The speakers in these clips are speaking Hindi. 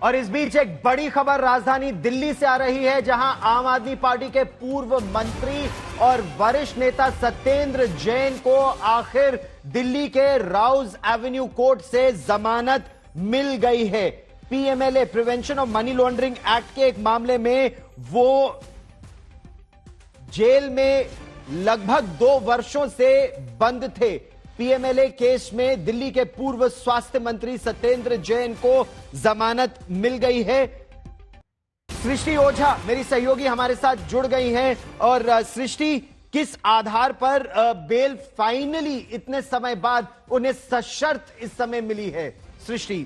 और इस बीच एक बड़ी खबर राजधानी दिल्ली से आ रही है, जहां आम आदमी पार्टी के पूर्व मंत्री और वरिष्ठ नेता सत्येंद्र जैन को आखिर दिल्ली के राउज एवेन्यू कोर्ट से जमानत मिल गई है। PMLA prevention of money laundering act के एक मामले में वो जेल में लगभग 2 वर्षों से बंद थे। पीएमएलए केस में दिल्ली के पूर्व स्वास्थ्य मंत्री सत्येंद्र जैन को जमानत मिल गई है। सृष्टि ओझा मेरी सहयोगी हमारे साथ जुड़ गई हैं। और सृष्टि, किस आधार पर बेल फाइनली इतने समय बाद उन्हें सशर्त इस समय मिली है? सृष्टि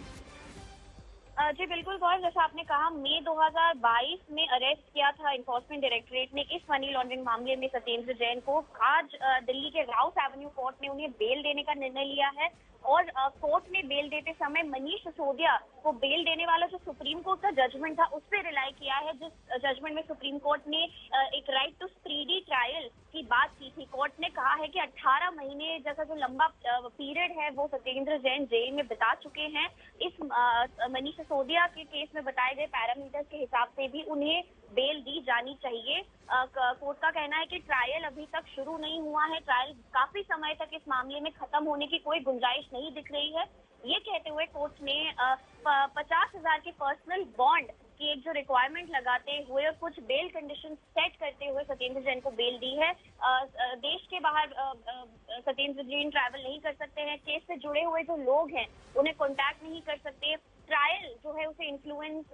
जी बिल्कुल गौर, जैसा आपने कहा मई 2022 में अरेस्ट किया था इन्फोर्समेंट डायरेक्टरेट ने इस मनी लॉन्ड्रिंग मामले में सत्येंद्र जैन को। आज दिल्ली के राउस एवेन्यू कोर्ट ने उन्हें बेल देने का निर्णय लिया है और कोर्ट ने बेल देते समय मनीष सिसोदिया को बेल देने वाला जो सुप्रीम कोर्ट का जजमेंट था उस पर रिलाई किया है, जिस जजमेंट में सुप्रीम कोर्ट ने एक राइट टू स्पीडी ट्रायल की बात की थी। कोर्ट ने कहा है कि 18 महीने जैसा जो लंबा पीरियड है वो सत्येंद्र जैन जेल में बिता चुके हैं। इस मनीष सिसोदिया के केस में बताए गए पैरामीटर्स के हिसाब से भी उन्हें बेल दी जानी चाहिए। कोर्ट का कहना है कि ट्रायल अभी तक शुरू नहीं हुआ है, ट्रायल काफी समय तक इस मामले में खत्म होने की कोई गुंजाइश नहीं दिख रही है। ये कहते हुए कोर्ट ने 50,000 के पर्सनल बॉन्ड की एक जो रिक्वायरमेंट लगाते हुए और कुछ बेल कंडीशन सेट करते हुए सत्येंद्र जैन को बेल दी है। देश के बाहर सत्येंद्र जैन ट्रैवल नहीं कर सकते हैं, केस से जुड़े हुए जो लोग हैं उन्हें कॉन्टैक्ट नहीं कर सकते, ट्रायल जो है उसे इन्फ्लुएंस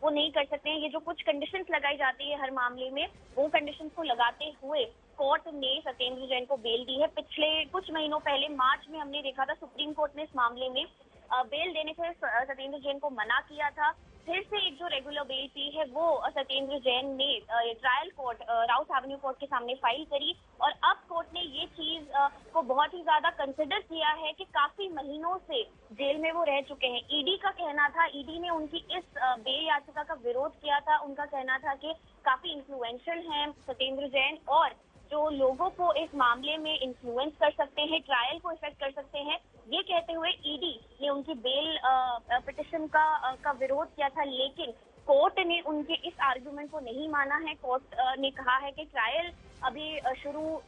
वो नहीं कर सकते हैं। ये जो कुछ कंडीशंस लगाई जाती है हर मामले में, वो कंडीशंस को लगाते हुए कोर्ट ने सत्येंद्र जैन को बेल दी है। पिछले कुछ महीनों पहले मार्च में हमने देखा था सुप्रीम कोर्ट ने इस मामले में बेल देने से सत्येंद्र जैन को मना किया था। फिर से एक जो रेगुलर बेल थी है वो सत्येंद्र जैन ने trial court Rouse Avenue court के सामने फाइल करी और अब कोर्ट ने ये चीज को बहुत ही ज्यादा कंसिडर किया है कि काफी महीनों से जेल में वो रह चुके हैं। ईडी का कहना था, ईडी ने उनकी इस बेल याचिका का विरोध किया था। उनका कहना था कि काफी इन्फ्लुएंशियल हैं सत्येंद्र जैन और जो लोगों को इस मामले में इन्फ्लुएंस कर सकते हैं, ट्रायल को इफेक्ट कर सकते हैं, ये कहते हुए ईडी ने उनकी बेल पिटिशन का विरोध किया था। लेकिन कोर्ट ने उनके इस आर्गुमेंट को नहीं माना है। कोर्ट ने कहा है कि ट्रायल अभी शुरू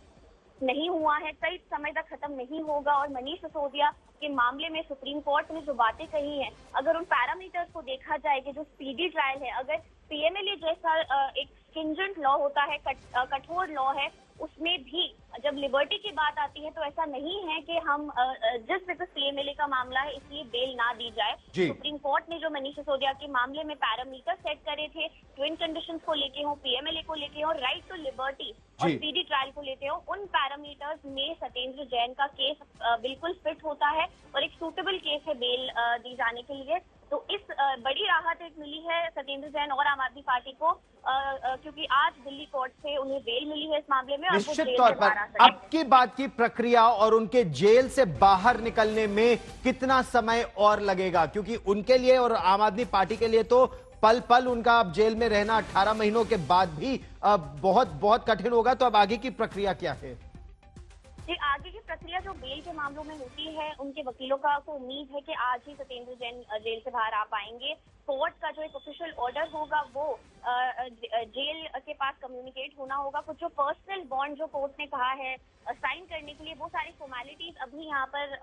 नहीं हुआ है, कई समय तक खत्म नहीं होगा और मनीष सिसोदिया के मामले में सुप्रीम कोर्ट ने जो बातें कही हैं, अगर उन पैरामीटर्स को देखा जाए कि जो स्पीडी ट्रायल है, अगर पीएमएलए जैसा एक स्ट्रिंजेंट लॉ होता है, कठोर लॉ है, उसमें भी जब लिबर्टी की बात आती है तो ऐसा नहीं है कि हम जिस बिकॉज पीएमएलए का मामला है इसलिए बेल ना दी जाए। सुप्रीम कोर्ट ने जो मनीष सिसोदिया के मामले में पैरामीटर सेट करे थे, ट्विन कंडीशंस को लेके हो, पीएमएलए को लेके हो, राइट टू लिबर्टी और स्पीडी ट्रायल को लेते हो, उन पैरामीटर्स में सत्येंद्र जैन का केस बिल्कुल फिट होता है और एक सूटेबल केस है बेल दी जाने के लिए। तो इस बड़ी राहत एक मिली है सत्येंद्र जैन और आम आदमी पार्टी को, क्योंकि आज दिल्ली कोर्ट से उन्हें बेल मिली है इस मामले में। निश्चित तौर पर अब की बात की प्रक्रिया और उनके जेल से बाहर निकलने में कितना समय और लगेगा, क्योंकि उनके लिए और आम आदमी पार्टी के लिए तो पल पल उनका अब जेल में रहना 18 महीनों के बाद भी बहुत बहुत कठिन होगा। तो अब आगे की प्रक्रिया क्या है? आगे की प्रक्रिया जो बेल के मामलों में होती है, उनके वकीलों का तो उम्मीद है कि आज ही सत्येंद्र जैन जेल से बाहर आ पाएंगे। कोर्ट का जो एक ऑफिशियल ऑर्डर होगा वो जेल के पास कम्युनिकेट होना होगा। कुछ जो पर्सनल बॉन्ड जो कोर्ट ने कहा है साइन करने के लिए, वो सारी फॉर्मेलिटीज अभी यहाँ पर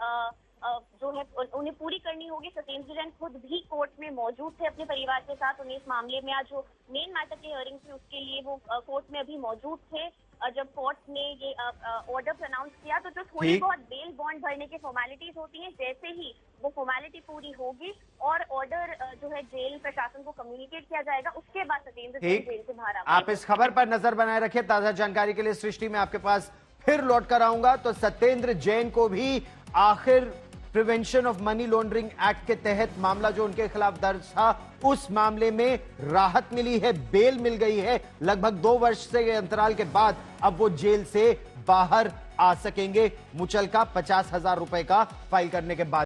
जो है उन्हें पूरी करनी होगी। सत्येंद्र जैन खुद भी कोर्ट में मौजूद थे अपने परिवार के साथ। उन्हें इस मामले में आज जो मेन मैटर की हियरिंग थी उसके लिए वो कोर्ट में अभी मौजूद थे। जब कोर्ट ने ये ऑर्डर प्रोनाउंस किया तो जो थोड़ी बहुत बेल बॉन्ड भरने की फॉर्मेलिटीज होती हैं, जैसे ही वो फॉर्मेलिटी पूरी होगी और ऑर्डर जो है जेल प्रशासन को कम्युनिकेट किया जाएगा, उसके बाद सत्येंद्र जैन जेल से बाहर आएंगे। आप इस खबर पर नजर बनाए रखिए। ताजा जानकारी के लिए सृष्टि मैं आपके पास फिर लौट कर आऊंगा। तो सत्येंद्र जैन को भी आखिर prevention of money laundering act के तहत मामला जो उनके खिलाफ दर्ज था, उस मामले में राहत मिली है, बेल मिल गई है। लगभग 2 वर्ष से अंतराल के बाद अब वो जेल से बाहर आ सकेंगे, मुचलका 50,000 रुपए का फाइल करने के बाद।